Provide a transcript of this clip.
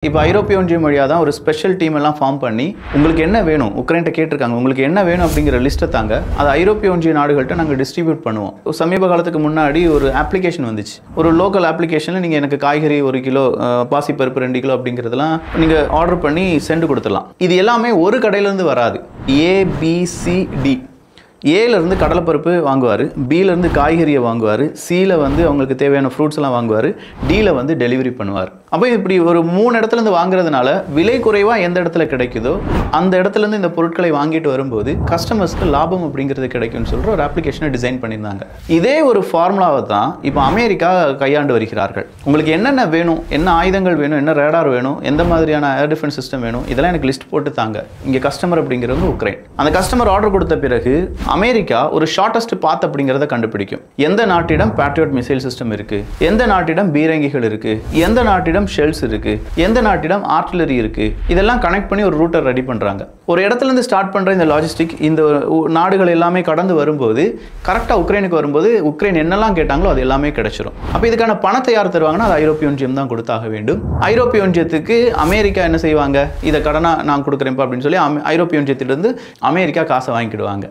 இப்போ ஐரோப்பிய ஒன்றியம் வழியாக தான் ஒரு ஸ்பெஷல் டீம் எல்லாம் ஃபார்ம் பண்ணி உங்களுக்கு என்ன வேணும் உக்ரைன்ட்ட கேட்டிருக்காங்க உங்களுக்கு என்ன வேணும் அப்படிங்கிற லிஸ்ட்டை தாங்க அது ஐரோப்பிய ஒன்றிய நாடுகள்கிட்ட நாங்கள் டிஸ்ட்ரிபியூட் பண்ணுவோம். சமீப காலத்துக்கு முன்னாடி ஒரு அப்ளிகேஷன் வந்துச்சு. ஒரு லோக்கல் அப்ளிகேஷனில் நீங்கள் எனக்கு காய்கறி 1 கிலோ, பாசிப்பருப்பு 2 கிலோ அப்படிங்கிறதெல்லாம் நீங்கள் ஆர்டர் பண்ணி சென்ட் கொடுத்துடலாம். இது எல்லாமே ஒரு கடையிலேருந்து வராது. ABCD ஏலேருந்து கடலைப்பருப்பு வாங்குவார், பியிலேருந்து காய்கறியை வாங்குவார், சியில் வந்து அவங்களுக்கு தேவையான ஃப்ரூட்ஸ் எல்லாம் வாங்குவார், டியில் வந்து டெலிவரி பண்ணுவார். அப்போ இப்படி ஒரு 3 இடத்துலேருந்து வாங்குறதுனால விலை குறைவாக எந்த இடத்துல கிடைக்குதோ அந்த இடத்துலேருந்து இந்த பொருட்களை வாங்கிட்டு வரும்போது கஸ்டமர்ஸ்க்கு லாபம் அப்படிங்கிறது கிடைக்கும்னு சொல்கிற ஒரு அப்ளிகேஷனை டிசைன் பண்ணியிருந்தாங்க. இதே ஒரு ஃபார்முலாவை தான் இப்போ அமெரிக்கா கையாண்டு வருகிறார்கள். உங்களுக்கு என்னென்ன வேணும், என்ன ஆயுதங்கள் வேணும், என்ன ரேடார் வேணும், எந்த மாதிரியான ஏர் டிஃபென்ஸ் சிஸ்டம் வேணும், இதெல்லாம் எனக்கு லிஸ்ட் போட்டு தாங்க. இங்கே கஸ்டமர் அப்படிங்கிறது உக்ரைன். அந்த கஸ்டமர் ஆர்டர் கொடுத்த பிறகு அமெரிக்கா ஒரு ஷார்ட்டஸ்ட் பாத் அப்படிங்கிறத கண்டுபிடிக்கும். எந்த நாட்டிடம் பேட்ரியாட் மிசைல் சிஸ்டம் இருக்கு, எந்த நாட்டிடம் பீரங்கிகள் இருக்கு, எந்த நாட்டிடம் ஷெல்ஸ் இருக்கு, எந்த நாட்டிடம் ஆர்ட்டிலரி இருக்கு, இதெல்லாம் கனெக்ட் பண்ணி ஒரு ரூட்டர் ரெடி பண்றாங்க. ஒரு இடத்துல இருந்து ஸ்டார்ட் பண்ற இந்த லாஜிஸ்டிக் இந்த நாடுகள் எல்லாமே கடந்து வரும்போது கரெக்டா உக்ரைனுக்கு வரும்போது உக்ரைன் என்னெல்லாம் கேட்டாங்களோ அது எல்லாமே கிடைச்சிரும். அப்ப இதுக்கான பணத்தை யார் தருவாங்கன்னா அது ஐரோப்பிய ஒன்றியம் தான் கொடுத்தாக வேண்டும். ஐரோப்பிய ஒன்றியத்துக்கு அமெரிக்கா என்ன செய்வாங்க, இதை கடனா நான் கொடுக்குறேன்ப்பா அப்படின்னு சொல்லி ஐரோப்பிய ஒன்றியத்திலிருந்து அமெரிக்கா காசை வாங்கிடுவாங்க.